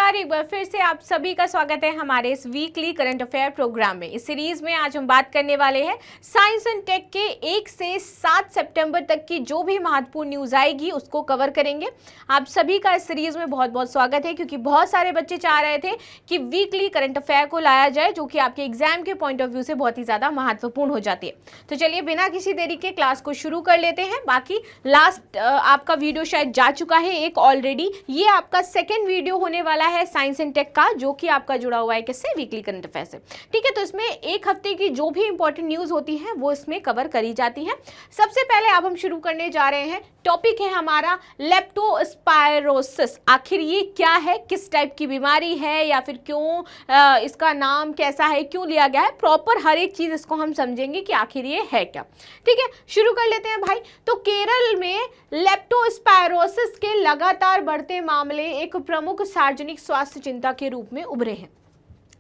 नमस्कार, एक बार फिर से आप सभी का स्वागत है हमारे इस वीकली करंट अफेयर प्रोग्राम में। इस सीरीज में आज हम बात करने वाले हैं साइंस एंड टेक के 1 से 7 सितंबर तक की जो भी महत्वपूर्ण न्यूज़ आएगी उसको कवर करेंगे। आप सभी का इस सीरीज में बहुत बहुत स्वागत है, क्योंकि बहुत सारे बच्चे चाह रहे थे कि वीकली करंट अफेयर को लाया जाए, जो कि आपके एग्जाम के पॉइंट ऑफ व्यू से बहुत ही ज़्यादा महत्वपूर्ण हो जाती है। तो चलिए बिना किसी देरी के क्लास को शुरू कर लेते हैं। बाकी लास्ट आपका वीडियो शायद जा चुका है एक ऑलरेडी, ये आपका सेकेंड वीडियो होने वाला है साइंस एंड टेक का, जो कि आपका जुड़ा हुआ है किससे, वीकली करंट अफेयर से। ठीक है, तो इसमें एक हफ्ते की जो भी इंपॉर्टेंट न्यूज़ होती है वो इसमें कवर करी जाती है। सबसे पहले अब हम शुरू करने जा रहे हैं, टॉपिक है हमारा लेप्टोस्पायरोसिस। आखिर ये क्या है, किस टाइप की बीमारी है, या फिर क्यों इसका नाम कैसा है, क्यों लिया गया है, प्रॉपर हर एक चीज़ इसको हम समझेंगे कि आखिर ये है क्या। ठीक है, शुरू कर लेते हैं भाई। तो केरल में लेप्टोस्पायरोसिस के लगातार बढ़ते मामले एक प्रमुख सार्वजनिक स्वास्थ्य चिंता के रूप में उभरे हैं।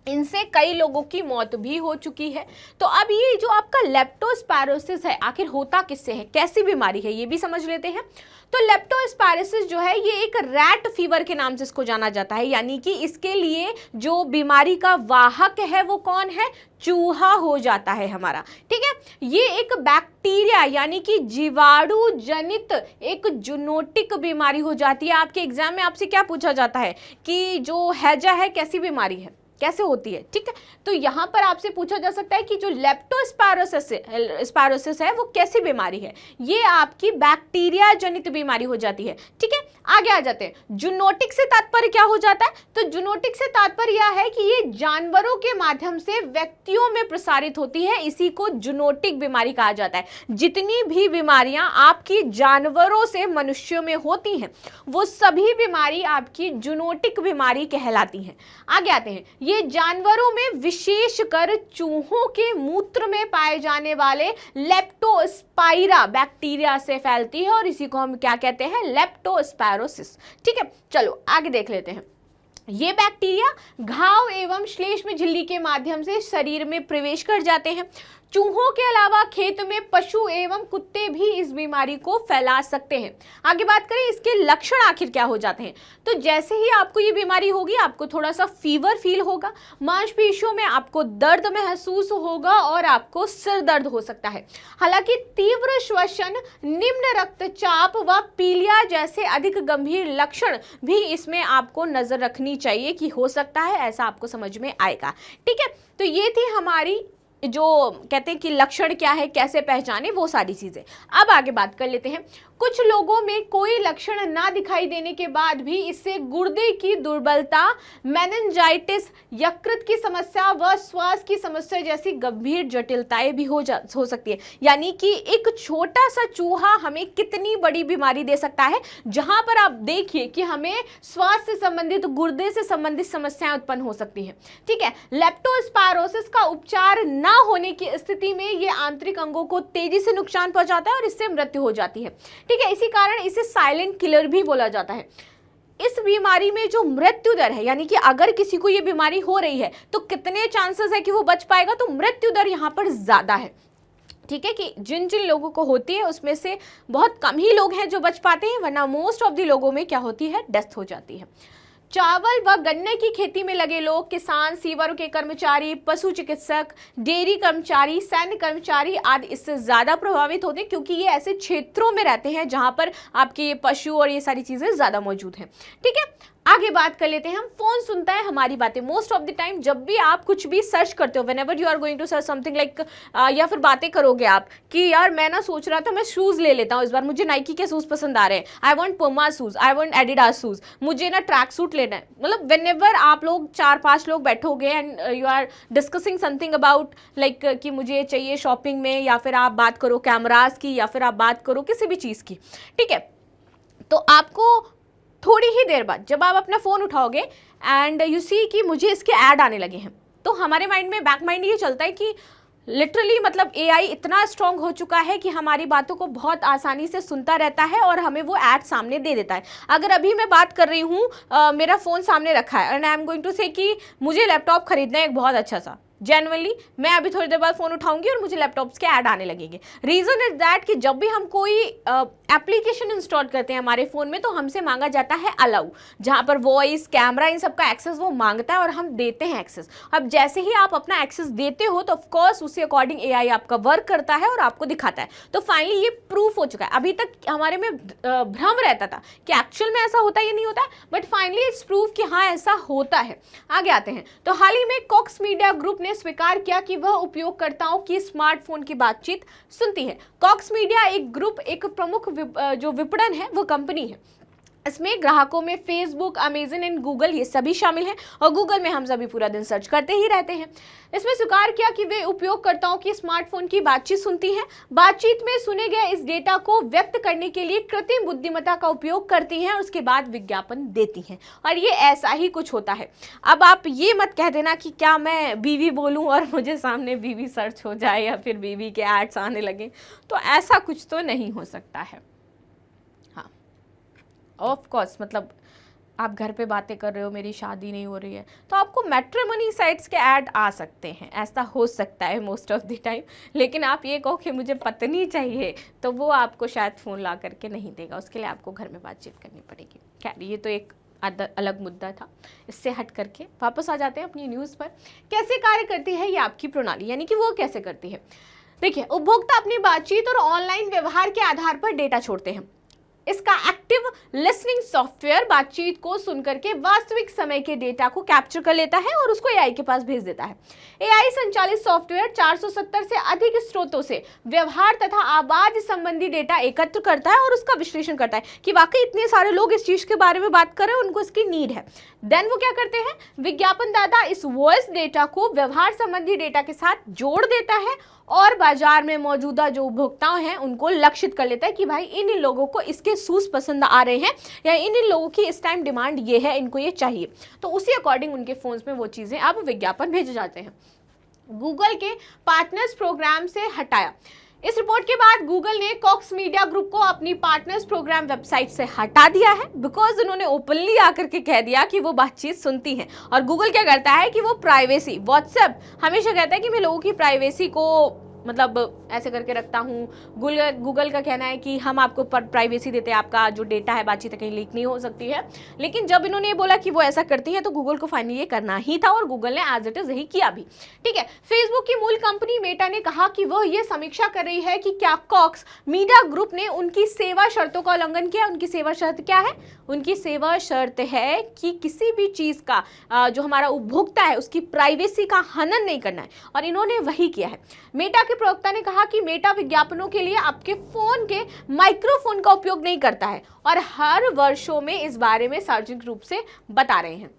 इनसे कई लोगों की मौत भी हो चुकी है। तो अब ये जो आपका लेप्टोस्पायरोसिस है, आखिर होता किससे है, कैसी बीमारी है, ये भी समझ लेते हैं। तो लेप्टोस्पायरोसिस जो है ये एक रैट फीवर के नाम से इसको जाना जाता है, यानी कि इसके लिए जो बीमारी का वाहक है वो कौन है, चूहा हो जाता है हमारा। ठीक है, ये एक बैक्टीरिया यानी कि जीवाणु जनित एक जूनोटिक बीमारी हो जाती है। आपके एग्जाम में आपसे क्या पूछा जाता है कि जो हैजा है कैसी बीमारी है, कैसे होती है। ठीक है, तो यहाँ पर आपसे पूछा जा सकता है कि जो लेप्टोस्पायरोसिस है वो कैसी बीमारी है, ये आपकी बैक्टीरिया जनित बीमारी हो जाती है। ठीक है, आगे आ जाते हैं। जूनोटिक से तात्पर्य क्या हो जाता है, तो जूनोटिक से तात्पर्य यह है कि ये जानवरों के माध्यम से व्यक्तियों में प्रसारित होती है, इसी को जूनोटिक बीमारी कहा जाता है। जितनी भी बीमारियां आपकी जानवरों से मनुष्यों में होती हैं वो सभी बीमारी आपकी जूनोटिक बीमारी कहलाती हैं। आगे आते हैं, ये जानवरों में विशेषकर चूहों के मूत्र में पाए जाने वाले लेप्टोस्पाइरा बैक्टीरिया से फैलती है, और इसी को हम क्या कहते हैं, लेप्टोस्पायरोसिस। ठीक है, चलो आगे देख लेते हैं। ये बैक्टीरिया घाव एवं श्लेष्म झिल्ली के माध्यम से शरीर में प्रवेश कर जाते हैं। चूहों के अलावा खेत में पशु एवं कुत्ते भी इस बीमारी को फैला सकते हैं। आगे बात करें इसके लक्षण आखिर क्या हो जाते हैं, तो जैसे ही आपको ये बीमारी होगी आपको थोड़ा सा फीवर फील होगा, मांसपेशियों में आपको दर्द महसूस होगा और आपको सिर दर्द हो सकता है। हालांकि तीव्र श्वसन, निम्न रक्तचाप व पीलिया जैसे अधिक गंभीर लक्षण भी इसमें आपको नजर रखनी चाहिए कि हो सकता है ऐसा आपको समझ में आएगा। ठीक है, तो ये थी हमारी जो कहते हैं कि लक्षण क्या है, कैसे पहचाने, वो सारी चीजें। अब आगे बात कर लेते हैं। कुछ लोगों में कोई लक्षण ना दिखाई देने के बाद भी इससे गुर्दे की दुर्बलता, मेनिंजाइटिस, यकृत की समस्या व श्वास की समस्या जैसी गंभीर जटिलताएं भी हो सकती है। यानी कि एक छोटा सा चूहा हमें कितनी बड़ी बीमारी दे सकता है, जहां पर आप देखिए कि हमें श्वास से संबंधित, गुर्दे से संबंधित समस्याएं उत्पन्न हो सकती हैं। ठीक है, लेप्टोस्पायरोसिस का उपचार ना होने की स्थिति में ये आंतरिक अंगों को तेजी से नुकसान पहुंचाता है और इससे मृत्यु हो जाती है। ठीक है, इसी कारण इसे साइलेंट किलर भी बोला जाता है। इस बीमारी में जो मृत्यु दर है, यानी कि अगर किसी को ये बीमारी हो रही है तो कितने चांसेस है कि वो बच पाएगा, तो मृत्यु दर यहाँ पर ज्यादा है। ठीक है, कि जिन जिन लोगों को होती है उसमें से बहुत कम ही लोग हैं जो बच पाते हैं, वरना मोस्ट ऑफ द लोगों में क्या होती है, डेथ हो जाती है। चावल व गन्ने की खेती में लगे लोग, किसान, सीवरों के कर्मचारी, पशु चिकित्सक, डेयरी कर्मचारी, सैन्य कर्मचारी आदि इससे ज्यादा प्रभावित होते हैं, क्योंकि ये ऐसे क्षेत्रों में रहते हैं जहां पर आपके ये पशु और ये सारी चीजें ज्यादा मौजूद हैं। ठीक है, आगे बात कर लेते हैं हम। फोन सुनता है हमारी बातें मोस्ट ऑफ द टाइम। जब भी आप कुछ भी सर्च करते हो, whenever you are going to search something like, या फिर बातें करोगे आप कि यार मैं ना सोच रहा था मैं शूज ले लेता हूँ इस बार, मुझे नाइकी के शूज पसंद आ रहे हैं, आई वांट पुमा shoes, I want Adidas shoes, मुझे ना ट्रैक सूट लेना है। मतलब व्हेनेवर आप लोग 4-5 लोग बैठोगे and you are discussing something about like कि मुझे चाहिए शॉपिंग में, या फिर आप बात करो कैमराज की, या फिर आप बात करो किसी भी चीज़ की। ठीक है, तो आपको थोड़ी ही देर बाद जब आप अपना फ़ोन उठाओगे एंड यू सी कि मुझे इसके ऐड आने लगे हैं, तो हमारे माइंड में, बैक माइंड ये चलता है कि लिटरली मतलब एआई इतना स्ट्रांग हो चुका है कि हमारी बातों को बहुत आसानी से सुनता रहता है और हमें वो ऐड सामने दे देता है। अगर अभी मैं बात कर रही हूँ, मेरा फ़ोन सामने रखा है and I am going to say कि मुझे लैपटॉप खरीदना है एक बहुत अच्छा सा, जेन्युइनली मैं अभी थोड़ी देर बाद फोन उठाऊंगी और मुझे लैपटॉप्स के ऐड आने लगेंगे। रीजन इज दैट कि जब भी हम कोई एप्लीकेशन इंस्टॉल करते हैं हमारे फोन में तो हमसे मांगा जाता है अलाउ, जहां पर वॉइस, कैमरा, इन सब का एक्सेस वो मांगता है और हम देते हैं एक्सेस। अब जैसे ही आप अपना एक्सेस देते हो तो ऑफकोर्स उसी अकॉर्डिंग एआई आपका वर्क करता है और आपको दिखाता है। तो फाइनली ये प्रूफ हो चुका है। अभी तक हमारे में भ्रम रहता था कि एक्चुअल में ऐसा होता है या नहीं होता है, बट फाइनली इट्स प्रूफ कि हाँ ऐसा होता है। आगे आते हैं तो हाल ही में कॉक्स मीडिया ग्रुप ने स्वीकार किया कि वह उपयोगकर्ताओं की स्मार्टफोन की बातचीत सुनती है। कॉक्स मीडिया एक ग्रुप, एक प्रमुख जो विपणन है वो कंपनी है। इसमें ग्राहकों में फेसबुक, अमेजन एंड गूगल ये सभी शामिल हैं और गूगल में हम सभी पूरा दिन सर्च करते ही रहते हैं। इसमें स्वीकार किया कि वे उपयोगकर्ताओं की स्मार्टफोन की बातचीत सुनती हैं। बातचीत में सुने गए इस डेटा को व्यक्त करने के लिए कृत्रिम बुद्धिमत्ता का उपयोग करती हैं और उसके बाद विज्ञापन देती हैं। और ये ऐसा ही कुछ होता है। अब आप ये मत कह देना कि क्या मैं बीवी बोलूं और मुझे सामने बीवी सर्च हो जाए या फिर बीवी के एड्स आने लगे, तो ऐसा कुछ तो नहीं हो सकता है। ऑफ कोर्स मतलब आप घर पे बातें कर रहे हो, मेरी शादी नहीं हो रही है, तो आपको मैट्रिमोनी साइट्स के ऐड आ सकते हैं, ऐसा हो सकता है मोस्ट ऑफ द टाइम। लेकिन आप ये कहो कि मुझे पत्नी चाहिए तो वो आपको शायद फ़ोन ला करके नहीं देगा, उसके लिए आपको घर में बातचीत करनी पड़ेगी। खैर ये तो एक अलग मुद्दा था। इससे हट करके वापस आ जाते हैं अपनी न्यूज़ पर। कैसे कार्य करती है ये आपकी प्रणाली, यानी कि वो कैसे करती है। देखिए, उपभोक्ता अपनी बातचीत और ऑनलाइन व्यवहार के आधार पर डेटा छोड़ते हैं। इसका एक्टिव लिसनिंग सॉफ्टवेयर बातचीत को सुनकर के वास्तविक समय के डेटा को कैप्चर कर लेता है और उसको एआई के पास भेज देता है। एआई संचालित सॉफ्टवेयर 470 से अधिक स्रोतों से व्यवहार तथा आवाज संबंधी डेटा एकत्र करता है और उसका विश्लेषण करता है कि वाकई इतने सारे लोग इस चीज के बारे में बात कर रहे हैं, उनको इसकी नीड है। देन वो क्या करते हैं, विज्ञापनदाता इस वॉइस डेटा को व्यवहार संबंधी डेटा के साथ जोड़ देता है और बाजार में मौजूदा जो उपभोक्ताओं हैं उनको लक्षित कर लेता है कि भाई इन लोगों को इसके सूस पसंद आ रहे हैं या इन लोगों की इस टाइम डिमांड ये है, इनको ये चाहिए। तो उसी अकॉर्डिंग उनके फोन्स में वो चीजें अब विज्ञापन भेजे जाते हैं। गूगल के पार्टनर्स प्रोग्राम से हटाया। इस रिपोर्ट के बाद गूगल ने कॉक्स मीडिया ग्रुप को अपनी पार्टनर्स प्रोग्राम वेबसाइट से हटा दिया है, बिकॉज उन्होंने ओपनली आकर के कह दिया कि वो बातचीत सुनती हैं। और गूगल क्या करता है कि वो प्राइवेसी, व्हाट्सएप हमेशा कहता है कि मैं लोगों की प्राइवेसी को मतलब ऐसे करके रखता हूँ। गूगल का कहना है कि हम आपको प्राइवेसी देते हैं, आपका जो डेटा है बातचीत कहीं लीक नहीं हो सकती है। लेकिन जब इन्होंने ये बोला कि वो ऐसा करती है तो गूगल को फाइनली ये करना ही था और गूगल ने एज इट इज यही किया भी। ठीक है, फेसबुक की मूल कंपनी मेटा ने कहा कि वह ये समीक्षा कर रही है कि क्या कॉक्स मीडिया ग्रुप ने उनकी सेवा शर्तों का उल्लंघन किया। उनकी सेवा शर्त क्या है? उनकी सेवा शर्त है कि किसी भी चीज का जो हमारा उपभोक्ता है उसकी प्राइवेसी का हनन नहीं करना है, और इन्होंने वही किया है। मेटा के प्रवक्ता ने कहा कि मेटा विज्ञापनों के लिए आपके फोन के माइक्रोफोन का उपयोग नहीं करता है और हर वर्षों में इस बारे में सार्वजनिक रूप से बता रहे हैं।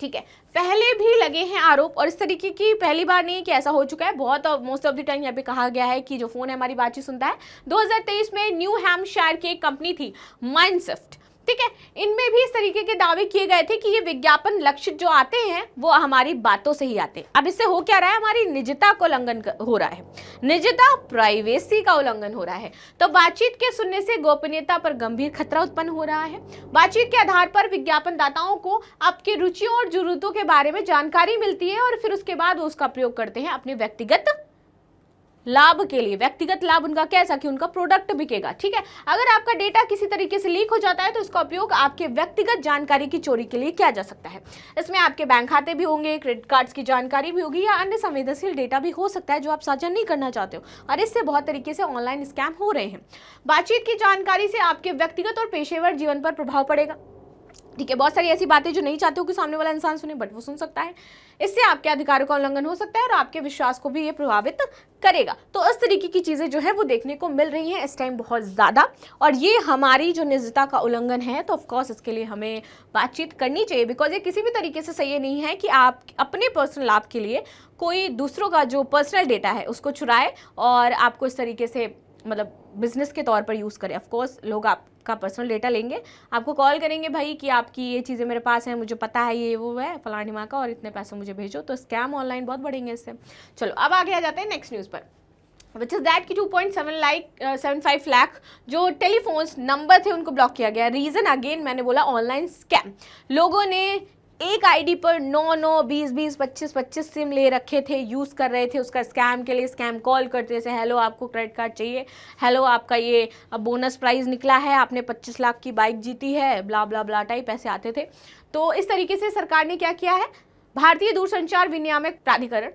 ठीक है, पहले भी लगे हैं आरोप और इस तरीके की पहली बार नहीं है कि ऐसा हो चुका है। बहुत मोस्ट ऑफ द टाइम यहाँ पे कहा गया है कि जो फोन है हमारी बातचीत सुनता है। 2023 में न्यू हैम्पशायर की एक कंपनी थी माइंडशिफ्ट, ठीक है, इनमें भी इस तरीके के दावे किए गए थे कि ये विज्ञापन लक्षित जो आते हैं वो हमारी बातों से ही आते हैं। अब इससे हो क्या रहा है, हमारी निजता को उल्लंघन हो रहा है, निजता प्राइवेसी का उल्लंघन हो रहा है। तो बातचीत के सुनने से गोपनीयता पर गंभीर खतरा उत्पन्न हो रहा है। बातचीत के आधार पर विज्ञापनदाताओं को आपकी रुचियों और जरूरतों के बारे में जानकारी मिलती है और फिर उसके बाद वो उसका प्रयोग करते हैं अपने व्यक्तिगत लाभ के लिए। व्यक्तिगत लाभ उनका कैसा कि उनका प्रोडक्ट बिकेगा। ठीक है, अगर आपका डेटा किसी तरीके से लीक हो जाता है तो इसका उपयोग आपके व्यक्तिगत जानकारी की चोरी के लिए किया जा सकता है। इसमें आपके बैंक खाते भी होंगे, क्रेडिट कार्ड्स की जानकारी भी होगी या अन्य संवेदनशील डेटा भी हो सकता है जो आप साझा नहीं करना चाहते हो, और इससे बहुत तरीके से ऑनलाइन स्कैम हो रहे हैं। बातचीत की जानकारी से आपके व्यक्तिगत और पेशेवर जीवन पर प्रभाव पड़ेगा। ठीक है, बहुत सारी ऐसी बातें जो नहीं चाहते हो कि सामने वाला इंसान सुने, बट वो सुन सकता है। इससे आपके अधिकारों का उल्लंघन हो सकता है और आपके विश्वास को भी ये प्रभावित करेगा। तो इस तरीके की चीजें जो है वो देखने को मिल रही हैं इस टाइम बहुत ज्यादा, और ये हमारी जो निजता का उल्लंघन है। तो ऑफकोर्स इसके लिए हमें बातचीत करनी चाहिए, बिकॉज ये किसी भी तरीके से सही नहीं है कि आप अपने पर्सनल लाभ के लिए कोई दूसरों का जो पर्सनल डेटा है उसको चुराए और आपको इस तरीके से मतलब बिजनेस के तौर पर यूज़ करें। ऑफकोर्स लोग आपका पर्सनल डेटा लेंगे, आपको कॉल करेंगे भाई कि आपकी ये चीज़ें मेरे पास हैं, मुझे पता है ये वो है फलानी माँ का और इतने पैसे मुझे भेजो। तो स्कैम ऑनलाइन बहुत बढ़ेंगे इससे। चलो अब आगे आ जाते हैं नेक्स्ट न्यूज़ पर, विच इज़ दैट कि 2.75 लाख जो टेलीफोन्स नंबर थे उनको ब्लॉक किया गया। रीज़न अगेन मैंने बोला ऑनलाइन स्कैम। लोगों ने एक आईडी पर 9 20 20 25 25 सिम ले रखे थे, यूज़ कर रहे थे उसका स्कैम के लिए। स्कैम कॉल करते थे, हेलो आपको क्रेडिट कार्ड चाहिए, हेलो आपका ये बोनस प्राइज़ निकला है, आपने 25 लाख की बाइक जीती है, ब्ला ब्ला ब्ला टाइप ऐसे आते थे। तो इस तरीके से सरकार ने क्या किया है, भारतीय दूरसंचार विनियामक प्राधिकरण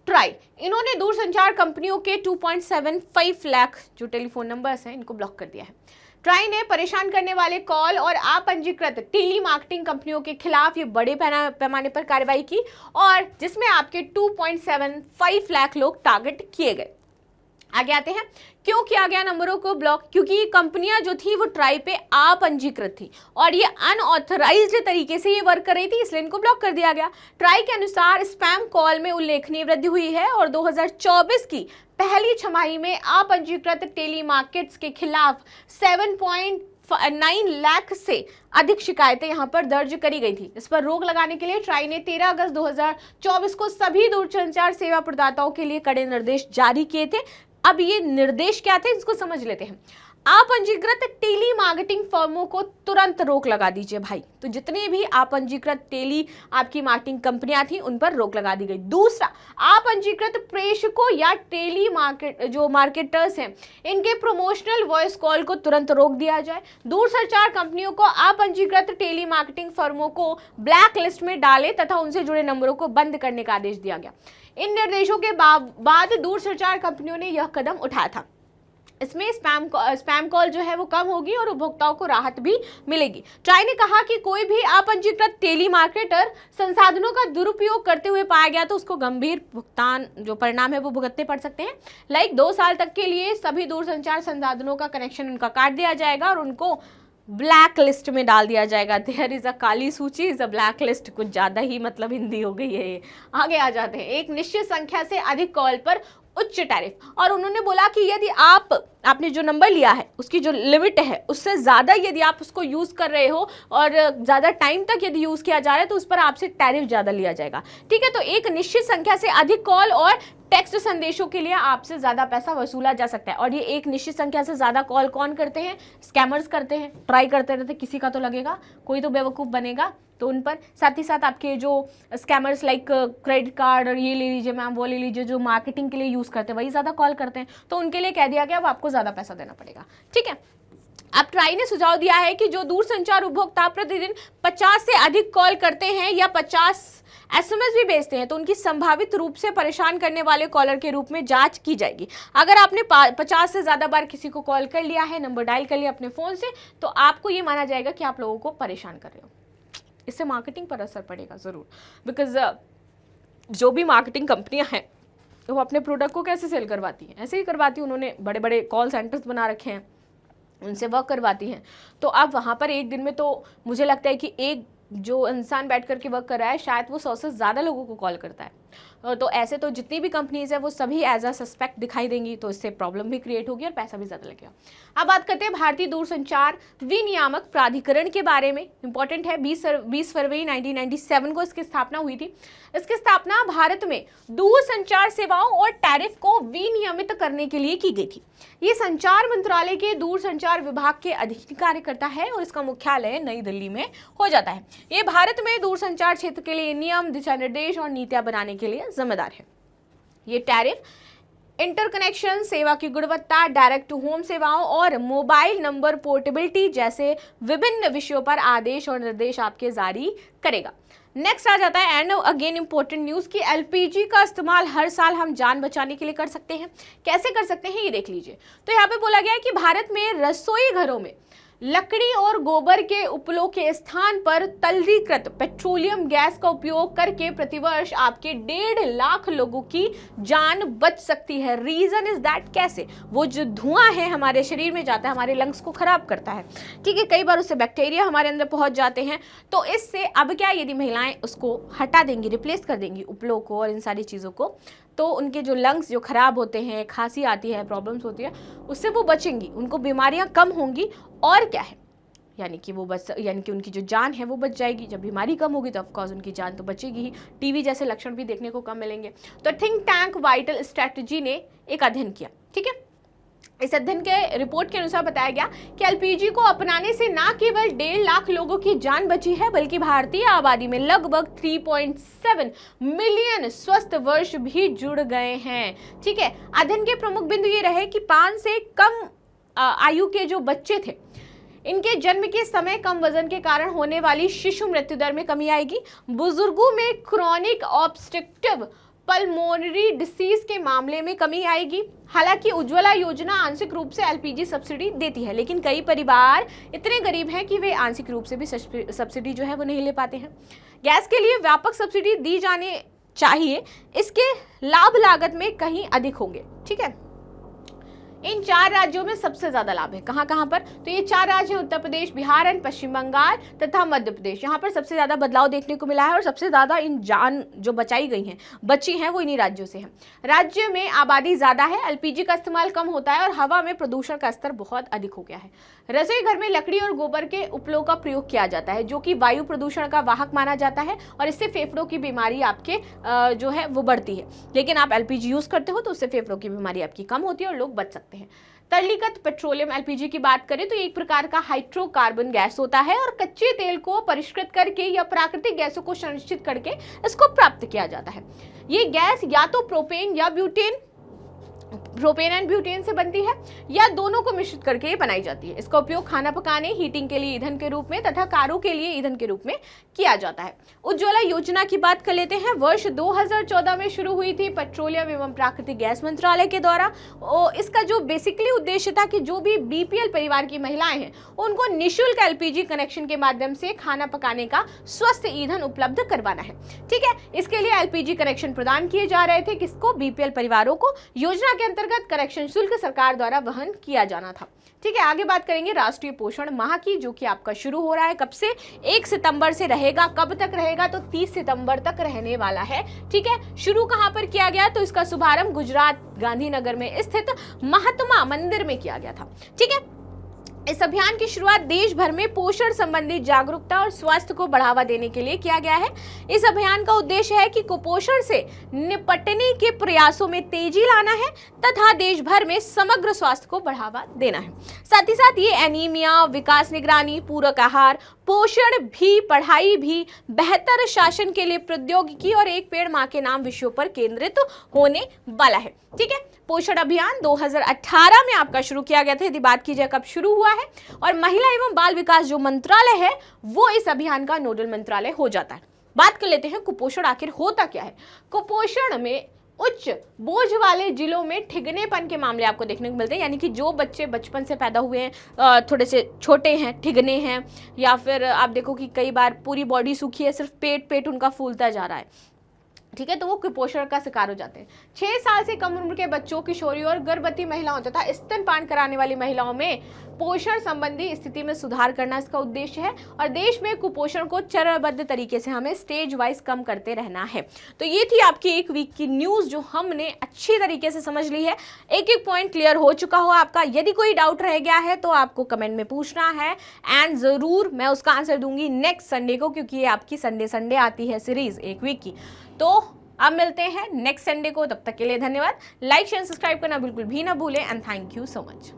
ट्राई, इन्होंने दूरसंचार कंपनियों के 2.75 लाख जो टेलीफोन नंबर्स हैं इनको ब्लॉक कर दिया है। ट्राई ने परेशान करने वाले कॉल और अपंजीकृत टेली मार्केटिंग कंपनियों के खिलाफ ये बड़े पैमाने पर कार्रवाई की, और जिसमें आपके 2.75 लाख लोग टारगेट किए गए। आगे आते हैं, क्यों किया गया नंबरों को ब्लॉक? क्योंकि ये कंपनियां जो थी वो ट्राई पे अपंजीकृत थी और ये अनऑथराइज्ड तरीके से ये वर्क कर रही थी, इसलिए इनको ब्लॉक कर दिया गया। ट्राई के अनुसार स्पैम कॉल में उल्लेखनीय वृद्धि हुई है और 2024 की पहली छमाही में अपंजीकृत टेली मार्केट्स के खिलाफ 7.9 लाख से अधिक शिकायतें यहां पर दर्ज करी गई थी। इस पर रोक लगाने के लिए ट्राई ने 13 अगस्त 2024 को सभी दूरसंचार सेवा प्रदाताओं के लिए कड़े निर्देश जारी किए थे। अब ये निर्देश क्या थे इसको समझ लेते हैं। अपंजीकृत टेली मार्केटिंग फर्मों को तुरंत रोक लगा दीजिए भाई। तो जितने भी अपंजीकृत टेली आपकी मार्केटिंग कंपनियां थी उन पर रोक लगा दी गई। दूसरा, अपंजीकृत प्रेषकों या टेली मार्केटर्स हैं इनके प्रमोशनल वॉइस कॉल को तुरंत रोक दिया जाए। दूरसंचार कंपनियों को अपंजीकृत टेली मार्केटिंग फर्मों को ब्लैक लिस्ट में डाले तथा उनसे जुड़े नंबरों को बंद करने का आदेश दिया गया। इन निर्देशों के बाद दूरसंचार कंपनियों ने यह कदम उठाया था। इसमें स्पैम कॉल जो है वो कम होगी और उपभोक्ताओं को राहत भी मिलेगी। ट्राई ने कहा कि कोई भी अपंजीकृत टेली मार्केटर संसाधनों का दुरुपयोग करते हुए पाया गया तो उसको गंभीर भुगतान जो परिणाम है वो भुगतने पड़ सकते हैं। लाइक 2 साल तक के लिए सभी दूरसंचार संसाधनों का कनेक्शन उनका काट दिया जाएगा और उनको ब्लैक लिस्ट में डाल दिया जाएगा। देयर इज अ काली सूची इज अ ब्लैक लिस्ट, कुछ ज़्यादा ही मतलब हिंदी हो गई है ये। आगे आ जाते हैं, एक निश्चित संख्या से अधिक कॉल पर उच्च टैरिफ। और उन्होंने बोला कि यदि आपने जो नंबर लिया है उसकी जो लिमिट है उससे ज़्यादा यदि आप उसको यूज़ कर रहे हो और ज़्यादा टाइम तक यदि यूज़ किया जा रहा है तो उस पर आपसे टैरिफ ज़्यादा लिया जाएगा। ठीक है, तो एक निश्चित संख्या से अधिक कॉल और टेक्स्ट संदेशों के लिए आपसे ज़्यादा पैसा वसूला जा सकता है। और ये एक निश्चित संख्या से ज़्यादा कॉल कौन करते हैं? स्कैमर्स करते हैं। ट्राई करते रहते, किसी का तो लगेगा, कोई तो बेवकूफ़ बनेगा तो उन पर। साथ ही साथ आपके जो स्कैमर्स लाइक क्रेडिट कार्ड और ये ले लीजिए मैम, वो ले लीजिए, जो मार्केटिंग के लिए यूज़ करते हैं वही ज़्यादा कॉल करते हैं, तो उनके लिए कह दिया गया अब आपको ज़्यादा पैसा देना पड़ेगा। ठीक है, अब ट्राई ने सुझाव दिया है कि जो दूरसंचार उपभोक्ता प्रतिदिन 50 से अधिक कॉल करते हैं या 50 SMS भी भेजते हैं तो उनकी संभावित रूप से परेशान करने वाले कॉलर के रूप में जांच की जाएगी। अगर आपने 50 से ज़्यादा बार किसी को कॉल कर लिया है, नंबर डायल कर लिया अपने फ़ोन से, तो आपको ये माना जाएगा कि आप लोगों को परेशान कर रहे हो। इससे मार्केटिंग पर असर पड़ेगा ज़रूर, बिकॉज जो भी मार्केटिंग कंपनियां हैं वो अपने प्रोडक्ट को कैसे सेल करवाती हैं, ऐसे ही करवाती हैं। उन्होंने बड़े बड़े कॉल सेंटर्स बना रखे हैं, उनसे वर्क करवाती हैं। तो अब वहाँ पर एक दिन में तो मुझे लगता है कि एक जो इंसान बैठ करके वर्क कर रहा है शायद वो 100 से ज़्यादा लोगों को कॉल करता है। तो ऐसे तो जितनी भी कंपनीज है वो सभी एज अ सस्पेक्ट दिखाई देंगी, तो इससे प्रॉब्लम भी क्रिएट होगी और पैसा भी ज़्यादा लगेगा। अब बात करते हैं भारतीय दूरसंचार विनियामक प्राधिकरण के बारे में। इंपॉर्टेंट है, 20 फरवरी 1997 को इसकी स्थापना हुई थी। इसकी स्थापना भारत में दूरसंचार सेवाओं और टैरिफ को विनियमित करने के लिए की गई थी। ये संचार मंत्रालय के दूरसंचार विभाग के अधीन कार्य करता है और इसका मुख्यालय नई दिल्ली में हो जाता है। ये भारत में दूरसंचार क्षेत्र के लिए नियम, दिशा निर्देश और नीतियां बनाने के लिए जिम्मेदार है। ये टैरिफ, इंटरकनेक्शन, सेवा की गुणवत्ता, डायरेक्ट टू होम सेवाओं और मोबाइल नंबर पोर्टेबिलिटी जैसे विभिन्न विषयों पर आदेश और निर्देश आपके जारी करेगा। नेक्स्ट आ जाता है, एंड अगेन इंपॉर्टेंट न्यूज़, कि एलपीजी का इस्तेमाल हर साल हम जान बचाने के लिए कर सकते हैं। कैसे कर सकते हैं ये देख लीजिए। तो यहाँ पे बोला गया है कि भारत में रसोई घरों में लकड़ी और गोबर के उपलों के स्थान पर तल्लीकृत पेट्रोलियम गैस का उपयोग करके प्रतिवर्ष आपके 1.5 लाख लोगों की जान बच सकती है। रीजन इज दैट, कैसे? वो जो धुआं है हमारे शरीर में जाता है, हमारे लंग्स को खराब करता है। ठीक है, कई बार उससे बैक्टीरिया हमारे अंदर पहुंच जाते हैं। तो इससे अब क्या, यदि महिलाएं उसको हटा देंगी, रिप्लेस कर देंगी उपलों को और इन सारी चीज़ों को, तो उनके जो लंग्स जो खराब होते हैं, खांसी आती है, प्रॉब्लम्स होती है, उससे वो बचेंगी, उनको बीमारियां कम होंगी। और क्या है, यानी कि उनकी जो जान है वो बच जाएगी। जब बीमारी कम होगी तो ऑफकोर्स उनकी जान तो बचेगी ही। टीवी जैसे लक्षण भी देखने को कम मिलेंगे। तो थिंक टैंक वाइटल स्ट्रैटेजी ने एक अध्ययन किया। ठीक है, इस अध्ययन के रिपोर्ट के अनुसार बताया गया कि एलपीजी को अपनाने से न केवल 1.5 लाख लोगों की जान बची है, बल्कि भारतीय आबादी में लगभग 3.7 मिलियन स्वस्थ वर्ष भी जुड़ गए हैं। ठीक है, अध्ययन के प्रमुख बिंदु ये रहे कि 5 से कम आयु के जो बच्चे थे, इनके जन्म के समय कम वजन के कारण होने वाली शिशु मृत्यु दर में कमी आएगी। बुजुर्गों में क्रोनिक ऑब्स्ट्रक्टिव पल्मोनरी डिसीज के मामले में कमी आएगी। हालांकि उज्ज्वला योजना आंशिक रूप से एलपीजी सब्सिडी देती है, लेकिन कई परिवार इतने गरीब हैं कि वे आंशिक रूप से भी सब्सिडी जो है वो नहीं ले पाते हैं। गैस के लिए व्यापक सब्सिडी दी जाने चाहिए, इसके लाभ लागत में कहीं अधिक होंगे। ठीक है, इन 4 राज्यों में सबसे ज्यादा लाभ है। कहां कहां पर? तो ये 4 राज्य हैं, उत्तर प्रदेश, बिहार एंड पश्चिम बंगाल तथा मध्य प्रदेश। यहाँ पर सबसे ज्यादा बदलाव देखने को मिला है और सबसे ज्यादा इन जान जो बची हैं वो इन्हीं राज्यों से हैं। राज्य में आबादी ज्यादा है, एलपीजी का इस्तेमाल कम होता है और हवा में प्रदूषण का स्तर बहुत अधिक हो गया है। रसोई घर में लकड़ी और गोबर के उपयोग का प्रयोग किया जाता है, जो कि वायु प्रदूषण का वाहक माना जाता है और इससे फेफड़ों की बीमारी आपके जो है वो बढ़ती है। लेकिन आप एलपीजी यूज करते हो तो उससे फेफड़ों की बीमारी आपकी कम होती है और लोग बच सकते हैं। तरलीगत पेट्रोलियम एलपीजी की बात करें तो एक प्रकार का हाइड्रोकार्बन गैस होता है और कच्चे तेल को परिष्कृत करके या प्राकृतिक गैसों को संरक्षित करके इसको प्राप्त किया जाता है। ये गैस या तो प्रोपेन एंड ब्यूटेन से बनती है या दोनों को मिश्रित करके ये बनाई जाती है। इसका उपयोग खाना पकाने, हीटिंग के लिए ईंधन के रूप में तथा कारों के लिए ईंधन के रूप में किया जाता है। उज्ज्वला योजना की बात कर लेते हैं। वर्ष 2014 में शुरू हुई थी पेट्रोलियम एवं प्राकृतिक गैस मंत्रालय के द्वारा। इसका जो बेसिकली उद्देश्य था कि जो भी बीपीएल परिवार की महिलाएं हैं उनको निःशुल्क एलपीजी कनेक्शन के माध्यम से खाना पकाने का स्वस्थ ईंधन उपलब्ध करवाना है। ठीक है, इसके लिए एलपीजी कनेक्शन प्रदान किए जा रहे थे, किसको? बीपीएल परिवारों को। योजना के अंतर्गत कनेक्शन शुल्क सरकार द्वारा वहन किया जाना था। ठीक है, आगे बात करेंगे राष्ट्रीय पोषण माह की, जो कि आपका शुरू हो रहा है। कब से? 1 सितंबर से रहेगा। कब तक रहेगा? तो 30 सितंबर तक रहने वाला है। ठीक है, शुरू कहां पर किया गया? तो इसका शुभारंभ गुजरात गांधीनगर में स्थित महात्मा मंदिर में किया गया था। ठीक है, इस अभियान की शुरुआत देश भर में पोषण संबंधी जागरूकता और स्वास्थ्य को बढ़ावा देने के लिए किया गया है। इस अभियान का उद्देश्य है कि कुपोषण से निपटने के प्रयासों में तेजी लाना है तथा देश भर में समग्र स्वास्थ्य को बढ़ावा देना है। साथ ही साथ ये एनीमिया, विकास निगरानी, पूरक आहार, पोषण भी, पढ़ाई भी, बेहतर शासन के लिए प्रौद्योगिकी और एक पेड़ मां के नाम विषयों पर केंद्रित होने वाला है। ठीक है, पोषण अभियान 2018 में आपका शुरू किया गया था। यदि बात की जाए कब शुरू हुआ है, और महिला एवं बाल विकास जो मंत्रालय है वो इस अभियान का नोडल मंत्रालय हो जाता है। बात कर लेते हैं कुपोषण आखिर होता क्या है। कुपोषण में उच्च बोझ वाले जिलों में ठिगनेपन के मामले आपको देखने को मिलते हैं, यानी कि जो बच्चे बचपन से पैदा हुए हैं, थोड़े से छोटे हैं, ठिगने हैं, या फिर आप देखो कि कई बार पूरी बॉडी सूखी है, सिर्फ पेट उनका फूलता जा रहा है। ठीक है, तो वो कुपोषण का शिकार हो जाते हैं। 6 साल से कम उम्र के बच्चों, किशोरियों और गर्भवती महिलाओं तथा स्तनपान कराने वाली महिलाओं में पोषण संबंधी स्थिति में सुधार करना इसका उद्देश्य है और देश में कुपोषण को चरणबद्ध तरीके से हमें स्टेज वाइज कम करते रहना है। तो ये थी आपकी एक वीक की न्यूज जो हमने अच्छी तरीके से समझ ली है। एक एक पॉइंट क्लियर हो चुका हो आपका। यदि कोई डाउट रह गया है तो आपको कमेंट में पूछना है एंड जरूर मैं उसका आंसर दूंगी नेक्स्ट संडे को, क्योंकि ये आपकी संडे आती है सीरीज एक वीक की। तो अब मिलते हैं नेक्स्ट संडे को, तब तक के लिए धन्यवाद। लाइक शेयर सब्सक्राइब करना बिल्कुल भी ना भूलें and thank you so much.